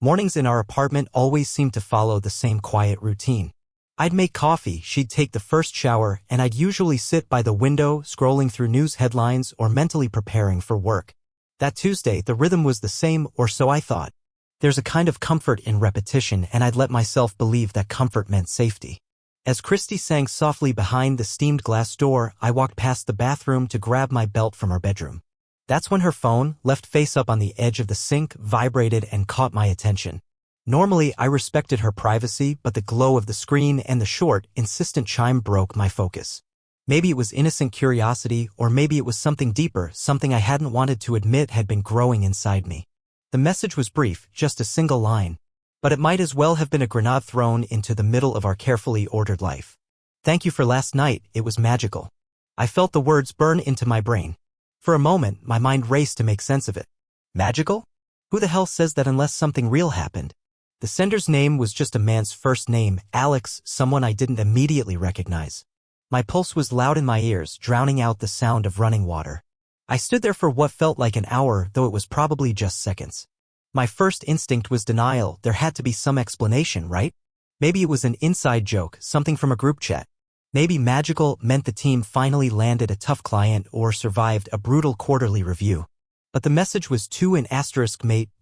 Mornings in our apartment always seemed to follow the same quiet routine. I'd make coffee, she'd take the first shower, and I'd usually sit by the window, scrolling through news headlines or mentally preparing for work. That Tuesday, the rhythm was the same, or so I thought. There's a kind of comfort in repetition, and I'd let myself believe that comfort meant safety. As Christy sang softly behind the steamed glass door, I walked past the bathroom to grab my belt from her bedroom. That's when her phone, left face up on the edge of the sink, vibrated and caught my attention. Normally, I respected her privacy, but the glow of the screen and the short, insistent chime broke my focus. Maybe it was innocent curiosity, or maybe it was something deeper, something I hadn't wanted to admit had been growing inside me. The message was brief, just a single line. But it might as well have been a grenade thrown into the middle of our carefully ordered life. Thank you for last night, it was magical. I felt the words burn into my brain. For a moment, my mind raced to make sense of it. Magical? Who the hell says that unless something real happened? The sender's name was just a man's first name, Alex, someone I didn't immediately recognize. My pulse was loud in my ears, drowning out the sound of running water. I stood there for what felt like an hour, though it was probably just seconds. My first instinct was denial. There had to be some explanation, right? Maybe it was an inside joke, something from a group chat. Maybe magical meant the team finally landed a tough client or survived a brutal quarterly review. But the message was too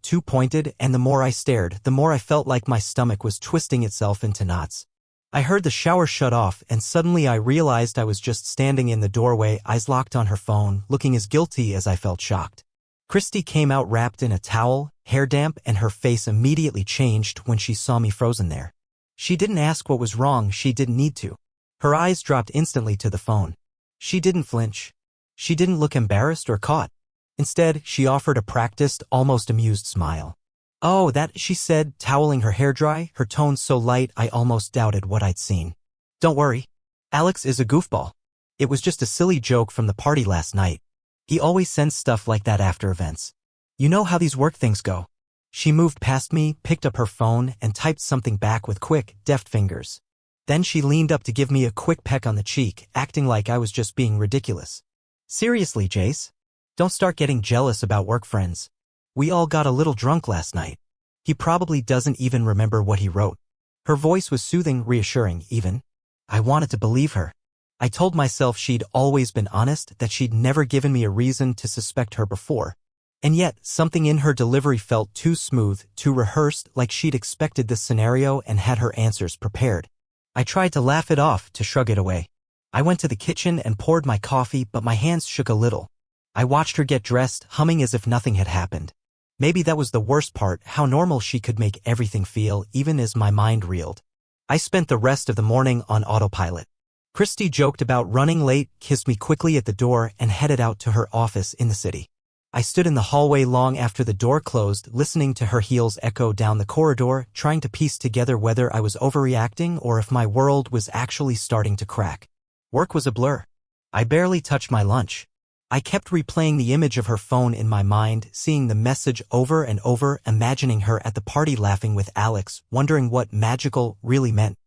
too pointed, and the more I stared, the more I felt like my stomach was twisting itself into knots. I heard the shower shut off, and suddenly I realized I was just standing in the doorway, eyes locked on her phone, looking as guilty as I felt shocked. Christy came out wrapped in a towel, hair damp, and her face immediately changed when she saw me frozen there. She didn't ask what was wrong, she didn't need to. Her eyes dropped instantly to the phone. She didn't flinch. She didn't look embarrassed or caught. Instead, she offered a practiced, almost amused smile. "Oh, that," she said, toweling her hair dry, her tone so light I almost doubted what I'd seen. "Don't worry. Alex is a goofball. It was just a silly joke from the party last night. He always sends stuff like that after events. You know how these work things go." She moved past me, picked up her phone, and typed something back with quick, deft fingers. Then she leaned up to give me a quick peck on the cheek, acting like I was just being ridiculous. "Seriously, Jace? Don't start getting jealous about work friends. We all got a little drunk last night. He probably doesn't even remember what he wrote." Her voice was soothing, reassuring, even. I wanted to believe her. I told myself she'd always been honest, that she'd never given me a reason to suspect her before. And yet, something in her delivery felt too smooth, too rehearsed, like she'd expected this scenario and had her answers prepared. I tried to laugh it off, to shrug it away. I went to the kitchen and poured my coffee, but my hands shook a little. I watched her get dressed, humming as if nothing had happened. Maybe that was the worst part, how normal she could make everything feel, even as my mind reeled. I spent the rest of the morning on autopilot. Christy joked about running late, kissed me quickly at the door, and headed out to her office in the city. I stood in the hallway long after the door closed, listening to her heels echo down the corridor, trying to piece together whether I was overreacting or if my world was actually starting to crack. Work was a blur. I barely touched my lunch. I kept replaying the image of her phone in my mind, seeing the message over and over, imagining her at the party laughing with Alex, wondering what magical really meant.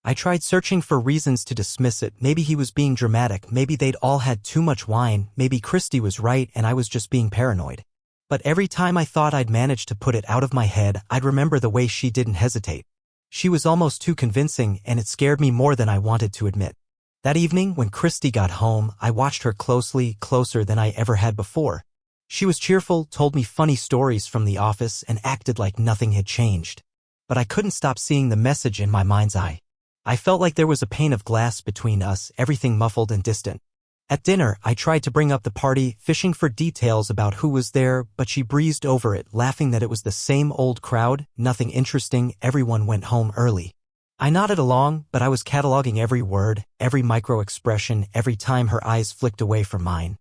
I tried searching for reasons to dismiss it. Maybe he was being dramatic, maybe they'd all had too much wine, maybe Christy was right and I was just being paranoid. But every time I thought I'd managed to put it out of my head, I'd remember the way she didn't hesitate. She was almost too convincing, and it scared me more than I wanted to admit. That evening, when Christy got home, I watched her closely, closer than I ever had before. She was cheerful, told me funny stories from the office, and acted like nothing had changed. But I couldn't stop seeing the message in my mind's eye. I felt like there was a pane of glass between us, everything muffled and distant. At dinner, I tried to bring up the party, fishing for details about who was there, but she breezed over it, laughing that it was the same old crowd, nothing interesting, everyone went home early. I nodded along, but I was cataloging every word, every micro-expression, every time her eyes flicked away from mine.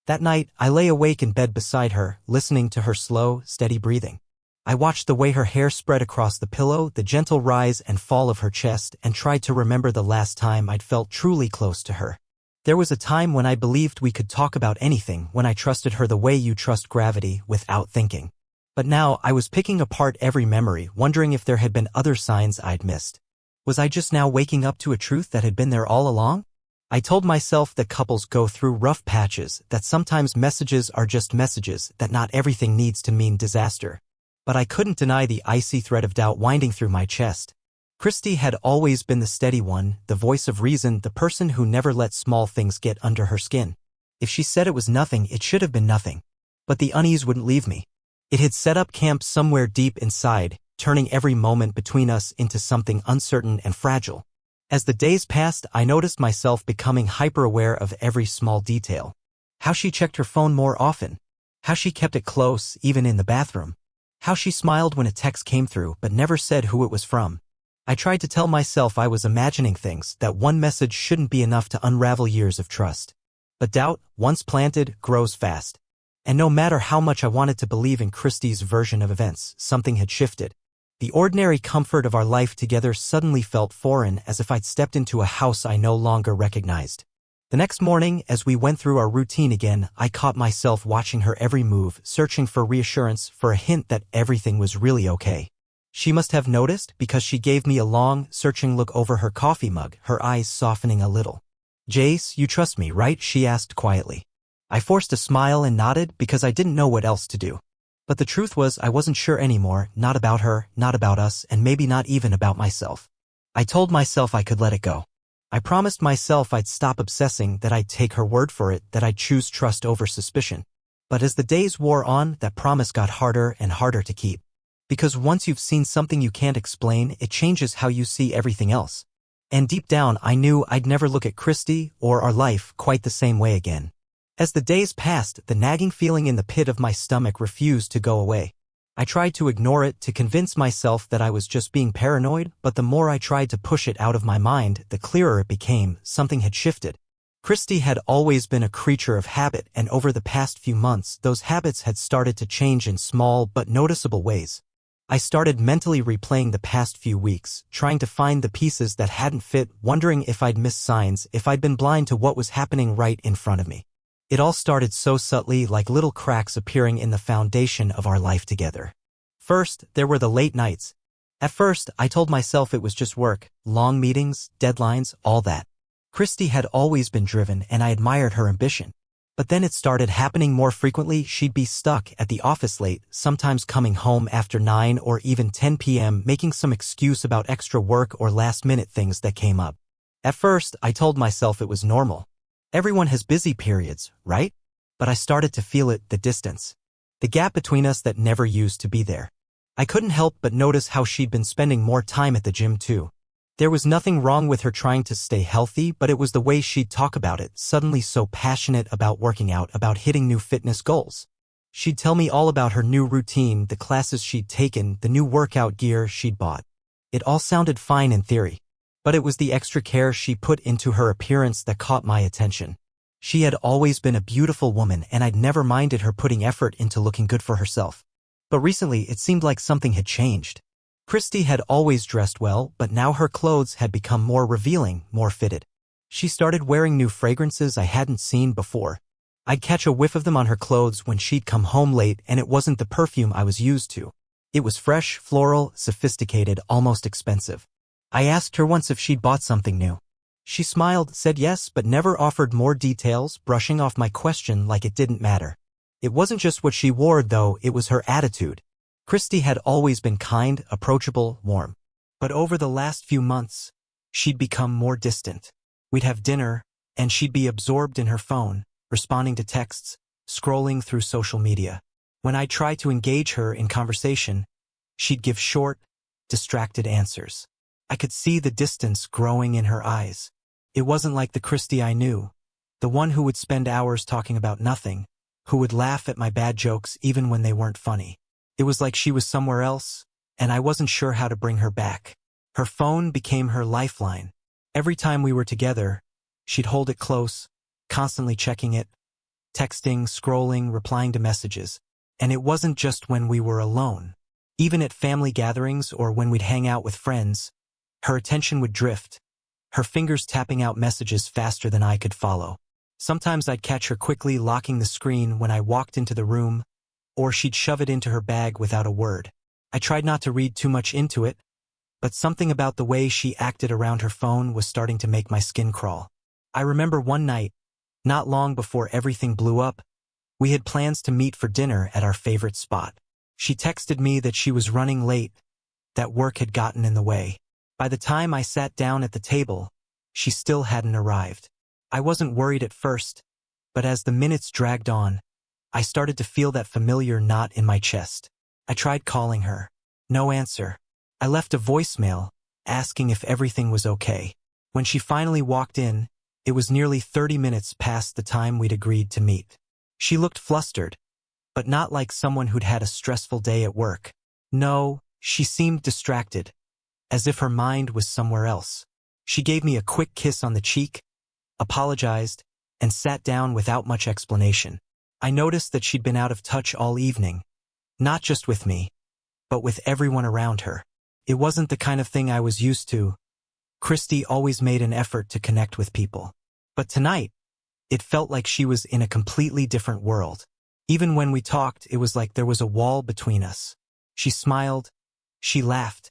That night, I lay awake in bed beside her, listening to her slow, steady breathing. I watched the way her hair spread across the pillow, the gentle rise and fall of her chest, and tried to remember the last time I'd felt truly close to her. There was a time when I believed we could talk about anything, when I trusted her the way you trust gravity, without thinking. But now, I was picking apart every memory, wondering if there had been other signs I'd missed. Was I just now waking up to a truth that had been there all along? I told myself that couples go through rough patches, that sometimes messages are just messages, that not everything needs to mean disaster. but I couldn't deny the icy thread of doubt winding through my chest. Christy had always been the steady one, the voice of reason, the person who never let small things get under her skin. If she said it was nothing, it should have been nothing. But the unease wouldn't leave me. It had set up camp somewhere deep inside, turning every moment between us into something uncertain and fragile. As the days passed, I noticed myself becoming hyper-aware of every small detail. How she checked her phone more often. How she kept it close, even in the bathroom. How she smiled when a text came through but never said who it was from. I tried to tell myself I was imagining things, that one message shouldn't be enough to unravel years of trust. But doubt, once planted, grows fast. And no matter how much I wanted to believe in Christy's version of events, something had shifted. The ordinary comfort of our life together suddenly felt foreign, as if I'd stepped into a house I no longer recognized. The next morning, as we went through our routine again, I caught myself watching her every move, searching for reassurance, for a hint that everything was really okay. She must have noticed, because she gave me a long, searching look over her coffee mug, her eyes softening a little. "Jace, you trust me, right?" she asked quietly. I forced a smile and nodded, because I didn't know what else to do. But the truth was, I wasn't sure anymore, not about her, not about us, and maybe not even about myself. I told myself I could let it go. I promised myself I'd stop obsessing, that I'd take her word for it, that I'd choose trust over suspicion. But as the days wore on, that promise got harder and harder to keep. Because once you've seen something you can't explain, it changes how you see everything else. And deep down, I knew I'd never look at Christy or our life quite the same way again. As the days passed, the nagging feeling in the pit of my stomach refused to go away. I tried to ignore it, to convince myself that I was just being paranoid, but the more I tried to push it out of my mind, the clearer it became. Something had shifted. Christy had always been a creature of habit, and over the past few months, those habits had started to change in small but noticeable ways. I started mentally replaying the past few weeks, trying to find the pieces that hadn't fit, wondering if I'd missed signs, if I'd been blind to what was happening right in front of me. It all started so subtly, like little cracks appearing in the foundation of our life together. First, there were the late nights. At first, I told myself it was just work, long meetings, deadlines, all that. Christy had always been driven, and I admired her ambition. But then it started happening more frequently. She'd be stuck at the office late, sometimes coming home after 9 or even 10 p.m., making some excuse about extra work or last-minute things that came up. At first, I told myself it was normal. Everyone has busy periods, right? But I started to feel it, the distance. The gap between us that never used to be there. I couldn't help but notice how she'd been spending more time at the gym too. There was nothing wrong with her trying to stay healthy, but it was the way she'd talk about it, suddenly so passionate about working out, about hitting new fitness goals. She'd tell me all about her new routine, the classes she'd taken, the new workout gear she'd bought. It all sounded fine in theory. But it was the extra care she put into her appearance that caught my attention. She had always been a beautiful woman, and I'd never minded her putting effort into looking good for herself. But recently, it seemed like something had changed. Christy had always dressed well, but now her clothes had become more revealing, more fitted. She started wearing new fragrances I hadn't seen before. I'd catch a whiff of them on her clothes when she'd come home late, and it wasn't the perfume I was used to. It was fresh, floral, sophisticated, almost expensive. I asked her once if she'd bought something new. She smiled, said yes, but never offered more details, brushing off my question like it didn't matter. It wasn't just what she wore, though, it was her attitude. Christy had always been kind, approachable, warm. But over the last few months, she'd become more distant. We'd have dinner, and she'd be absorbed in her phone, responding to texts, scrolling through social media. When I tried to engage her in conversation, she'd give short, distracted answers. I could see the distance growing in her eyes. It wasn't like the Christy I knew, the one who would spend hours talking about nothing, who would laugh at my bad jokes even when they weren't funny. It was like she was somewhere else, and I wasn't sure how to bring her back. Her phone became her lifeline. Every time we were together, she'd hold it close, constantly checking it, texting, scrolling, replying to messages. And it wasn't just when we were alone. Even at family gatherings or when we'd hang out with friends, her attention would drift, her fingers tapping out messages faster than I could follow. Sometimes I'd catch her quickly locking the screen when I walked into the room, or she'd shove it into her bag without a word. I tried not to read too much into it, but something about the way she acted around her phone was starting to make my skin crawl. I remember one night, not long before everything blew up, we had plans to meet for dinner at our favorite spot. She texted me that she was running late, that work had gotten in the way. By the time I sat down at the table, she still hadn't arrived. I wasn't worried at first, but as the minutes dragged on, I started to feel that familiar knot in my chest. I tried calling her. No answer. I left a voicemail, asking if everything was okay. When she finally walked in, it was nearly 30 minutes past the time we'd agreed to meet. She looked flustered, but not like someone who'd had a stressful day at work. No, she seemed distracted, as if her mind was somewhere else. She gave me a quick kiss on the cheek, apologized, and sat down without much explanation. I noticed that she'd been out of touch all evening, not just with me, but with everyone around her. It wasn't the kind of thing I was used to. Christy always made an effort to connect with people. But tonight, it felt like she was in a completely different world. Even when we talked, it was like there was a wall between us. She smiled, she laughed,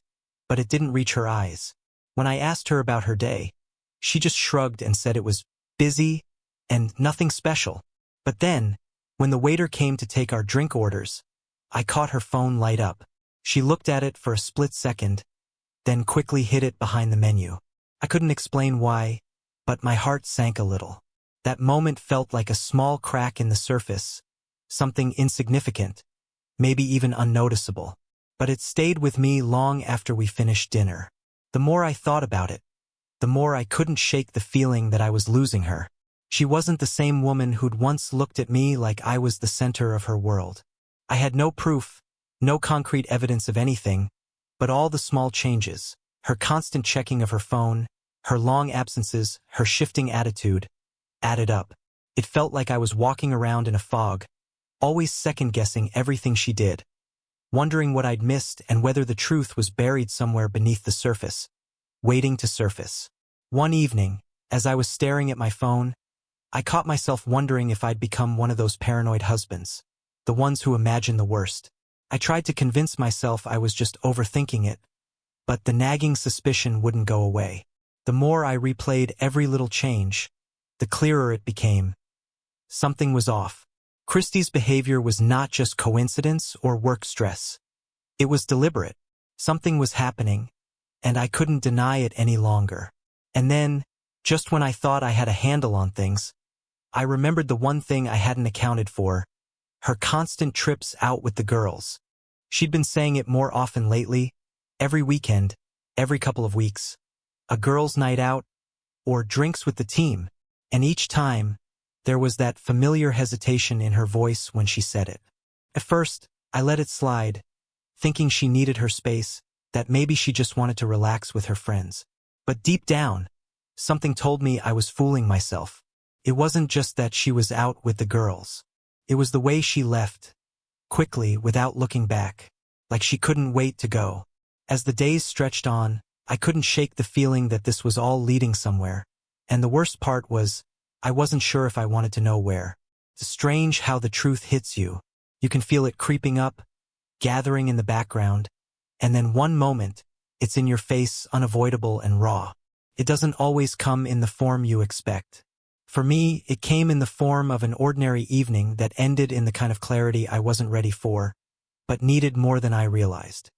but it didn't reach her eyes. When I asked her about her day, she just shrugged and said it was busy and nothing special. But then, when the waiter came to take our drink orders, I caught her phone light up. She looked at it for a split second, then quickly hid it behind the menu. I couldn't explain why, but my heart sank a little. That moment felt like a small crack in the surface, something insignificant, maybe even unnoticeable. But it stayed with me long after we finished dinner. The more I thought about it, the more I couldn't shake the feeling that I was losing her. She wasn't the same woman who'd once looked at me like I was the center of her world. I had no proof, no concrete evidence of anything, but all the small changes, her constant checking of her phone, her long absences, her shifting attitude, added up. It felt like I was walking around in a fog, always second-guessing everything she did, wondering what I'd missed and whether the truth was buried somewhere beneath the surface, waiting to surface. One evening, as I was staring at my phone, I caught myself wondering if I'd become one of those paranoid husbands, the ones who imagine the worst. I tried to convince myself I was just overthinking it, but the nagging suspicion wouldn't go away. The more I replayed every little change, the clearer it became. Something was off. Christy's behavior was not just coincidence or work stress. It was deliberate. Something was happening, and I couldn't deny it any longer. And then, just when I thought I had a handle on things, I remembered the one thing I hadn't accounted for: her constant trips out with the girls. She'd been saying it more often lately, every weekend, every couple of weeks. A girls' night out, or drinks with the team, and each time, there was that familiar hesitation in her voice when she said it. At first, I let it slide, thinking she needed her space, that maybe she just wanted to relax with her friends. But deep down, something told me I was fooling myself. It wasn't just that she was out with the girls. It was the way she left, quickly, without looking back, like she couldn't wait to go. As the days stretched on, I couldn't shake the feeling that this was all leading somewhere, and the worst part was, I wasn't sure if I wanted to know where. It's strange how the truth hits you. You can feel it creeping up, gathering in the background, and then one moment, it's in your face, unavoidable and raw. It doesn't always come in the form you expect. For me, it came in the form of an ordinary evening that ended in the kind of clarity I wasn't ready for, but needed more than I realized.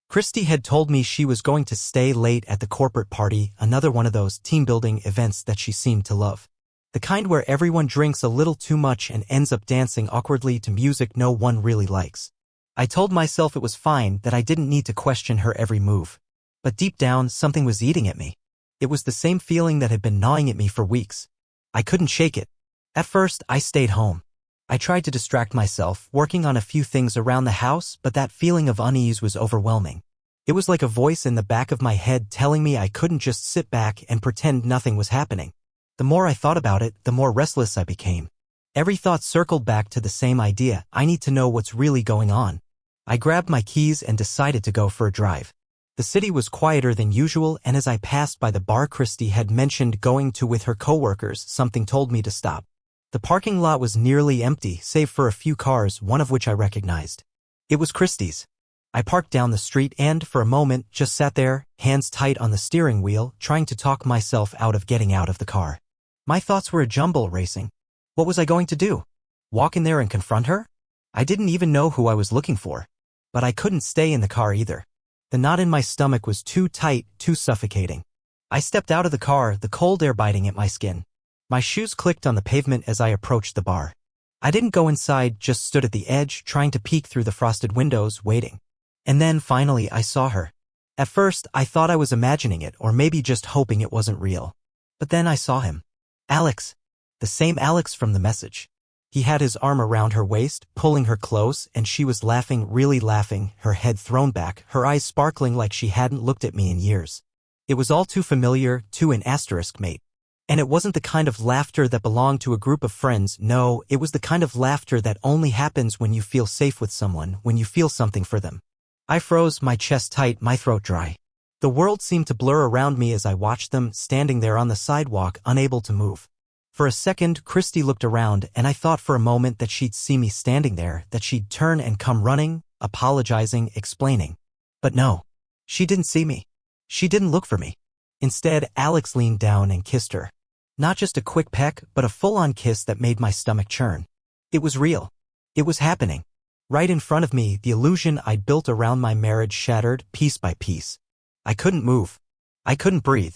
Christy had told me she was going to stay late at the corporate party, another one of those team-building events that she seemed to love. The kind where everyone drinks a little too much and ends up dancing awkwardly to music no one really likes. I told myself it was fine, that I didn't need to question her every move. But deep down, something was eating at me. It was the same feeling that had been gnawing at me for weeks. I couldn't shake it. At first, I stayed home. I tried to distract myself, working on a few things around the house, but that feeling of unease was overwhelming. It was like a voice in the back of my head telling me I couldn't just sit back and pretend nothing was happening. The more I thought about it, the more restless I became. Every thought circled back to the same idea: I need to know what's really going on. I grabbed my keys and decided to go for a drive. The city was quieter than usual, and as I passed by the bar Christy had mentioned going to with her coworkers, something told me to stop. The parking lot was nearly empty, save for a few cars, one of which I recognized. It was Christy's. I parked down the street and, for a moment, just sat there, hands tight on the steering wheel, trying to talk myself out of getting out of the car. My thoughts were a jumble, racing. What was I going to do? Walk in there and confront her? I didn't even know who I was looking for. But I couldn't stay in the car either. The knot in my stomach was too tight, too suffocating. I stepped out of the car, the cold air biting at my skin. My shoes clicked on the pavement as I approached the bar. I didn't go inside, just stood at the edge, trying to peek through the frosted windows, waiting. And then, finally, I saw her. At first, I thought I was imagining it, or maybe just hoping it wasn't real. But then I saw him. Alex. The same Alex from the message. He had his arm around her waist, pulling her close, and she was laughing, really laughing, her head thrown back, her eyes sparkling like she hadn't looked at me in years. It was all too familiar, too an asterisk, mate. And it wasn't the kind of laughter that belonged to a group of friends, no, it was the kind of laughter that only happens when you feel safe with someone, when you feel something for them. I froze, my chest tight, my throat dry. The world seemed to blur around me as I watched them, standing there on the sidewalk, unable to move. For a second, Christy looked around, and I thought for a moment that she'd see me standing there, that she'd turn and come running, apologizing, explaining. But no. She didn't see me. She didn't look for me. Instead, Alex leaned down and kissed her. Not just a quick peck, but a full-on kiss that made my stomach churn. It was real. It was happening. Right in front of me, the illusion I'd built around my marriage shattered, piece by piece. I couldn't move. I couldn't breathe.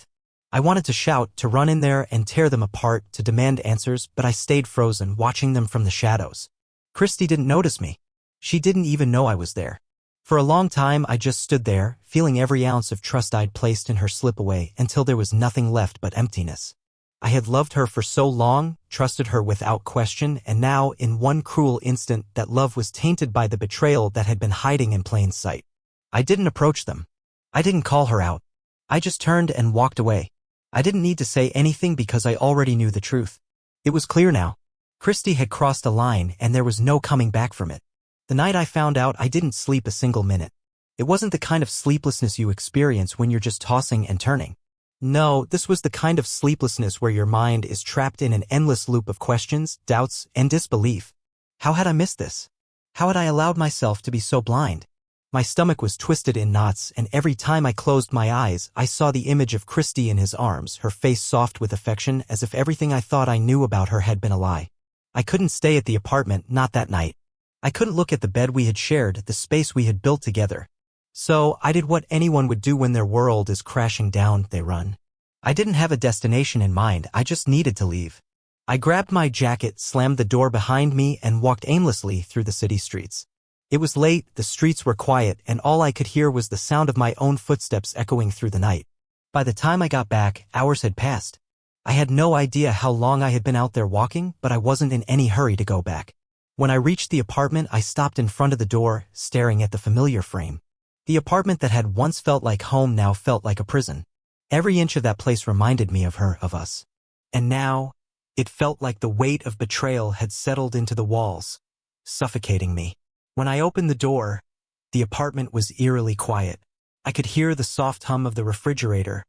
I wanted to shout, to run in there and tear them apart, to demand answers, but I stayed frozen, watching them from the shadows. Christy didn't notice me. She didn't even know I was there. For a long time, I just stood there, feeling every ounce of trust I'd placed in her slip away until there was nothing left but emptiness. I had loved her for so long, trusted her without question, and now, in one cruel instant, that love was tainted by the betrayal that had been hiding in plain sight. I didn't approach them. I didn't call her out. I just turned and walked away. I didn't need to say anything because I already knew the truth. It was clear now. Christy had crossed a line and there was no coming back from it. The night I found out, I didn't sleep a single minute. It wasn't the kind of sleeplessness you experience when you're just tossing and turning. No, this was the kind of sleeplessness where your mind is trapped in an endless loop of questions, doubts, and disbelief. How had I missed this? How had I allowed myself to be so blind? My stomach was twisted in knots, and every time I closed my eyes, I saw the image of Christy in his arms, her face soft with affection, as if everything I thought I knew about her had been a lie. I couldn't stay at the apartment, not that night. I couldn't look at the bed we had shared, the space we had built together. So, I did what anyone would do when their world is crashing down, they run. I didn't have a destination in mind, I just needed to leave. I grabbed my jacket, slammed the door behind me, and walked aimlessly through the city streets. It was late, the streets were quiet, and all I could hear was the sound of my own footsteps echoing through the night. By the time I got back, hours had passed. I had no idea how long I had been out there walking, but I wasn't in any hurry to go back. When I reached the apartment, I stopped in front of the door, staring at the familiar frame. The apartment that had once felt like home now felt like a prison. Every inch of that place reminded me of her, of us. And now, it felt like the weight of betrayal had settled into the walls, suffocating me. When I opened the door, the apartment was eerily quiet. I could hear the soft hum of the refrigerator,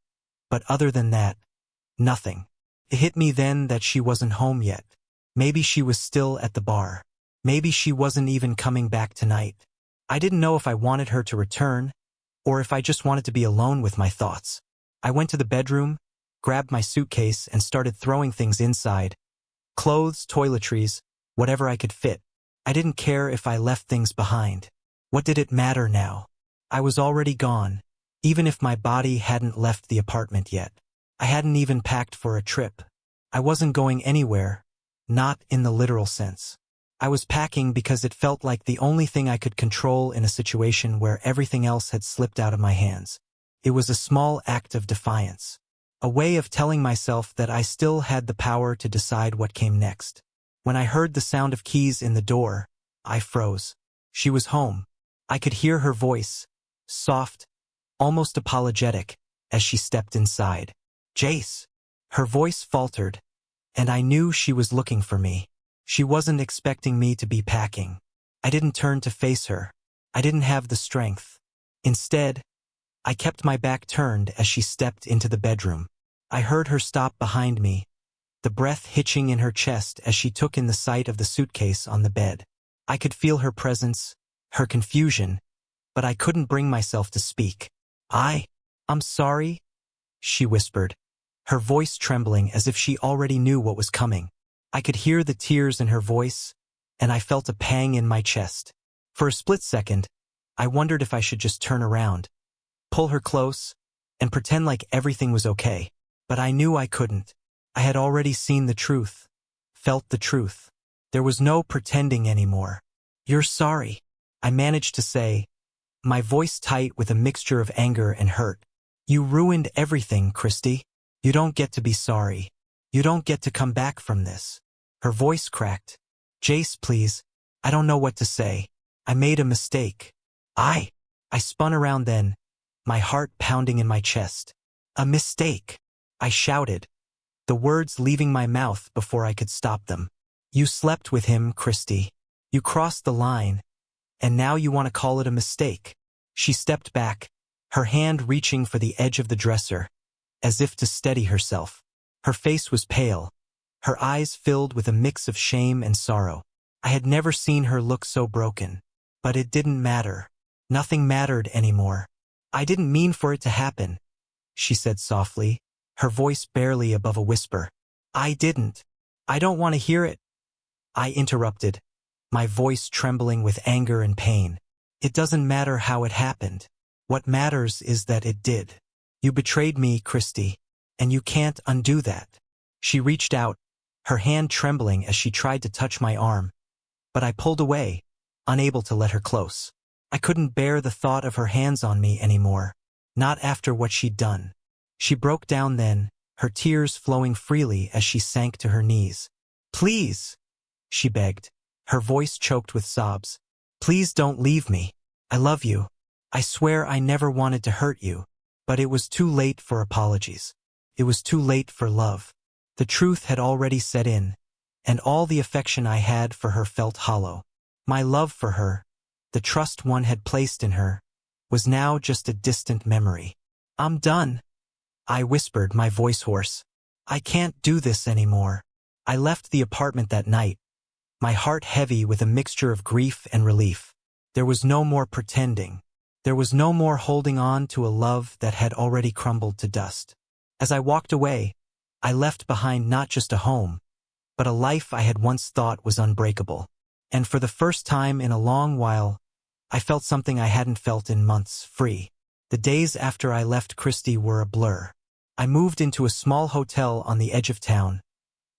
but other than that, nothing. It hit me then that she wasn't home yet. Maybe she was still at the bar. Maybe she wasn't even coming back tonight. I didn't know if I wanted her to return, or if I just wanted to be alone with my thoughts. I went to the bedroom, grabbed my suitcase, and started throwing things inside. Clothes, toiletries, whatever I could fit. I didn't care if I left things behind. What did it matter now? I was already gone, even if my body hadn't left the apartment yet. I hadn't even packed for a trip. I wasn't going anywhere, not in the literal sense. I was packing because it felt like the only thing I could control in a situation where everything else had slipped out of my hands. It was a small act of defiance, a way of telling myself that I still had the power to decide what came next. When I heard the sound of keys in the door, I froze. She was home. I could hear her voice, soft, almost apologetic, as she stepped inside. Jace. Her voice faltered, and I knew she was looking for me. She wasn't expecting me to be packing. I didn't turn to face her. I didn't have the strength. Instead, I kept my back turned as she stepped into the bedroom. I heard her stop behind me, the breath hitching in her chest as she took in the sight of the suitcase on the bed. I could feel her presence, her confusion, but I couldn't bring myself to speak. I'm sorry, she whispered, her voice trembling as if she already knew what was coming. I could hear the tears in her voice, and I felt a pang in my chest. For a split second, I wondered if I should just turn around, pull her close, and pretend like everything was okay. But I knew I couldn't. I had already seen the truth, felt the truth. There was no pretending anymore. "You're sorry," I managed to say, my voice tight with a mixture of anger and hurt. "You ruined everything, Christy. You don't get to be sorry. You don't get to come back from this." Her voice cracked. "Jace, please. I don't know what to say. I made a mistake." I spun around then, my heart pounding in my chest. "A mistake," I shouted, the words leaving my mouth before I could stop them. "You slept with him, Christy. You crossed the line, and now you want to call it a mistake." She stepped back, her hand reaching for the edge of the dresser, as if to steady herself. Her face was pale, her eyes filled with a mix of shame and sorrow. I had never seen her look so broken. But it didn't matter. Nothing mattered anymore. "I didn't mean for it to happen," she said softly, her voice barely above a whisper. "I didn't. I don't want to hear it," I interrupted, my voice trembling with anger and pain. "It doesn't matter how it happened. What matters is that it did. You betrayed me, Christy, and you can't undo that." She reached out, her hand trembling as she tried to touch my arm. But I pulled away, unable to let her close. I couldn't bear the thought of her hands on me anymore, not after what she'd done. She broke down then, her tears flowing freely as she sank to her knees. "Please," she begged, her voice choked with sobs. "Please don't leave me. I love you. I swear I never wanted to hurt you." But it was too late for apologies. It was too late for love. The truth had already set in, and all the affection I had for her felt hollow. My love for her, the trust one had placed in her, was now just a distant memory. "I'm done," I whispered, my voice hoarse. "I can't do this anymore." I left the apartment that night, my heart heavy with a mixture of grief and relief. There was no more pretending. There was no more holding on to a love that had already crumbled to dust. As I walked away, I left behind not just a home, but a life I had once thought was unbreakable. And for the first time in a long while, I felt something I hadn't felt in months, free. The days after I left Christy were a blur. I moved into a small hotel on the edge of town,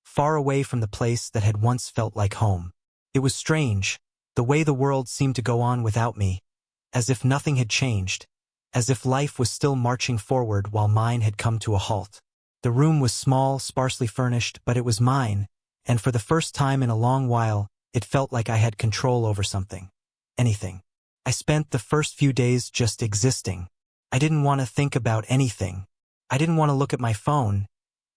far away from the place that had once felt like home. It was strange, the way the world seemed to go on without me, as if nothing had changed, as if life was still marching forward while mine had come to a halt. The room was small, sparsely furnished, but it was mine, and for the first time in a long while, it felt like I had control over something. Anything. I spent the first few days just existing. I didn't want to think about anything. I didn't want to look at my phone,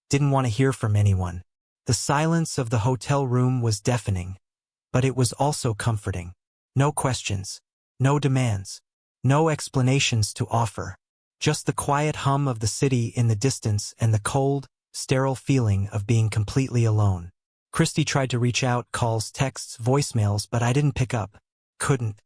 didn't want to hear from anyone. The silence of the hotel room was deafening, but it was also comforting. No questions, no demands, no explanations to offer. Just the quiet hum of the city in the distance and the cold, sterile feeling of being completely alone. Christy tried to reach out, calls, texts, voicemails, but I didn't pick up. Couldn't.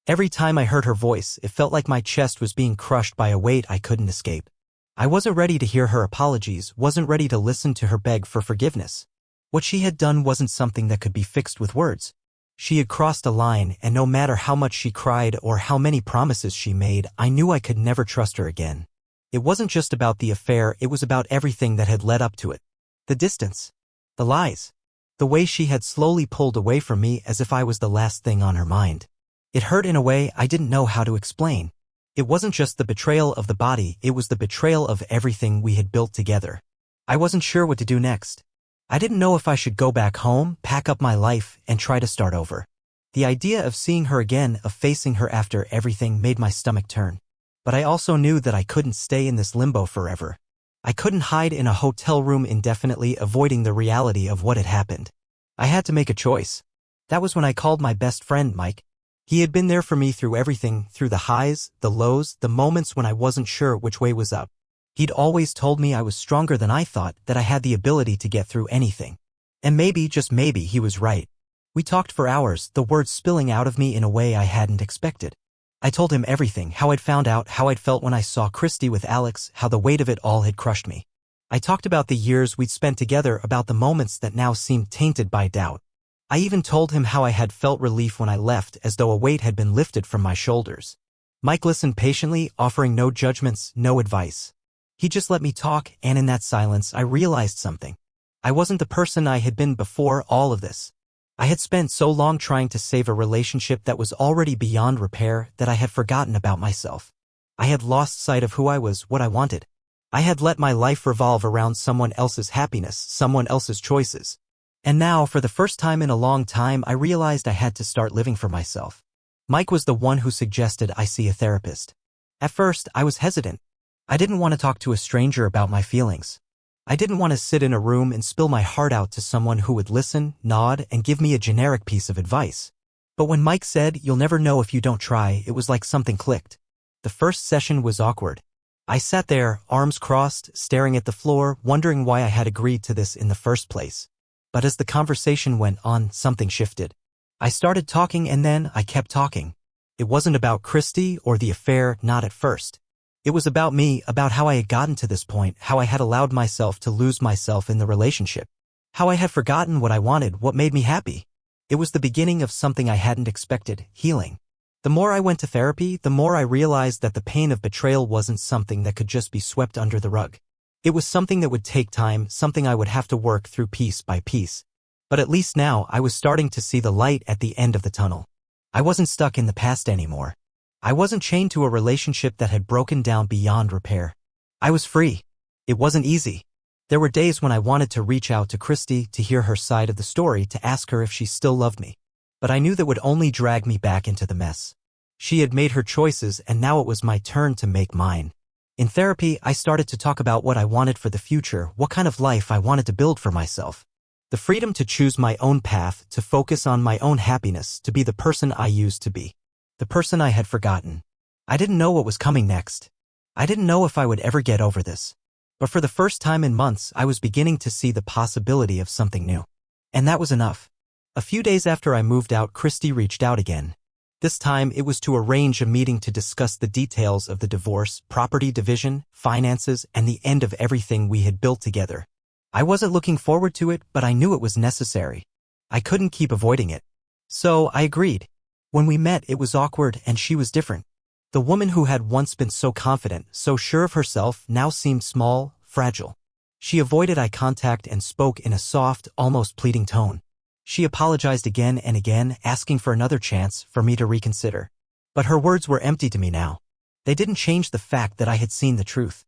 Every time I heard her voice, it felt like my chest was being crushed by a weight I couldn't escape. I wasn't ready to hear her apologies, wasn't ready to listen to her beg for forgiveness. What she had done wasn't something that could be fixed with words. She had crossed a line, and no matter how much she cried or how many promises she made, I knew I could never trust her again. It wasn't just about the affair, it was about everything that had led up to it. The distance. The lies. The way she had slowly pulled away from me as if I was the last thing on her mind. It hurt in a way I didn't know how to explain. It wasn't just the betrayal of the body, it was the betrayal of everything we had built together. I wasn't sure what to do next. I didn't know if I should go back home, pack up my life, and try to start over. The idea of seeing her again, of facing her after everything, made my stomach turn. But I also knew that I couldn't stay in this limbo forever. I couldn't hide in a hotel room indefinitely, avoiding the reality of what had happened. I had to make a choice. That was when I called my best friend, Mike. He had been there for me through everything, through the highs, the lows, the moments when I wasn't sure which way was up. He'd always told me I was stronger than I thought, that I had the ability to get through anything. And maybe, just maybe, he was right. We talked for hours, the words spilling out of me in a way I hadn't expected. I told him everything, how I'd found out, how I'd felt when I saw Christy with Alex, how the weight of it all had crushed me. I talked about the years we'd spent together, about the moments that now seemed tainted by doubt. I even told him how I had felt relief when I left, as though a weight had been lifted from my shoulders. Mike listened patiently, offering no judgments, no advice. He just let me talk, and in that silence I realized something. I wasn't the person I had been before all of this. I had spent so long trying to save a relationship that was already beyond repair that I had forgotten about myself. I had lost sight of who I was, what I wanted. I had let my life revolve around someone else's happiness, someone else's choices. And now, for the first time in a long time, I realized I had to start living for myself. Mike was the one who suggested I see a therapist. At first, I was hesitant. I didn't want to talk to a stranger about my feelings. I didn't want to sit in a room and spill my heart out to someone who would listen, nod, and give me a generic piece of advice. But when Mike said, "You'll never know if you don't try," it was like something clicked. The first session was awkward. I sat there, arms crossed, staring at the floor, wondering why I had agreed to this in the first place. But as the conversation went on, something shifted. I started talking, and then I kept talking. It wasn't about Christy or the affair, not at first. It was about me, about how I had gotten to this point, how I had allowed myself to lose myself in the relationship. How I had forgotten what I wanted, what made me happy. It was the beginning of something I hadn't expected, healing. The more I went to therapy, the more I realized that the pain of betrayal wasn't something that could just be swept under the rug. It was something that would take time, something I would have to work through piece by piece. But at least now, I was starting to see the light at the end of the tunnel. I wasn't stuck in the past anymore. I wasn't chained to a relationship that had broken down beyond repair. I was free. It wasn't easy. There were days when I wanted to reach out to Christy to hear her side of the story, to ask her if she still loved me. But I knew that would only drag me back into the mess. She had made her choices, and now it was my turn to make mine. In therapy, I started to talk about what I wanted for the future, what kind of life I wanted to build for myself. The freedom to choose my own path, to focus on my own happiness, to be the person I used to be. The person I had forgotten. I didn't know what was coming next. I didn't know if I would ever get over this. But for the first time in months, I was beginning to see the possibility of something new. And that was enough. A few days after I moved out, Christy reached out again. This time, it was to arrange a meeting to discuss the details of the divorce, property division, finances, and the end of everything we had built together. I wasn't looking forward to it, but I knew it was necessary. I couldn't keep avoiding it. So I agreed. When we met, it was awkward, and she was different. The woman who had once been so confident, so sure of herself, now seemed small, fragile. She avoided eye contact and spoke in a soft, almost pleading tone. She apologized again and again, asking for another chance, for me to reconsider. But her words were empty to me now. They didn't change the fact that I had seen the truth.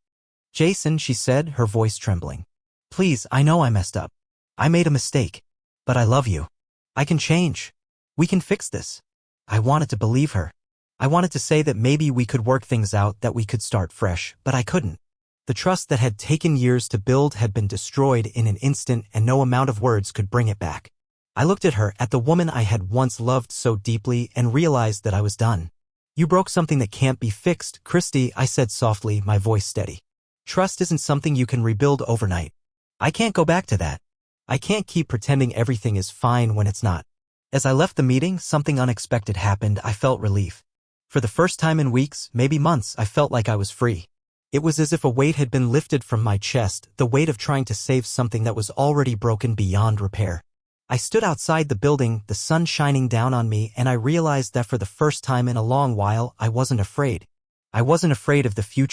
"Jason," she said, her voice trembling. "Please, I know I messed up. I made a mistake. But I love you. I can change. We can fix this." I wanted to believe her. I wanted to say that maybe we could work things out, that we could start fresh, but I couldn't. The trust that had taken years to build had been destroyed in an instant, and no amount of words could bring it back. I looked at her, at the woman I had once loved so deeply, and realized that I was done. "You broke something that can't be fixed, Christy," I said softly, my voice steady. "Trust isn't something you can rebuild overnight. I can't go back to that. I can't keep pretending everything is fine when it's not." As I left the meeting, something unexpected happened. I felt relief. For the first time in weeks, maybe months, I felt like I was free. It was as if a weight had been lifted from my chest, the weight of trying to save something that was already broken beyond repair. I stood outside the building, the sun shining down on me, and I realized that for the first time in a long while, I wasn't afraid. I wasn't afraid of the future.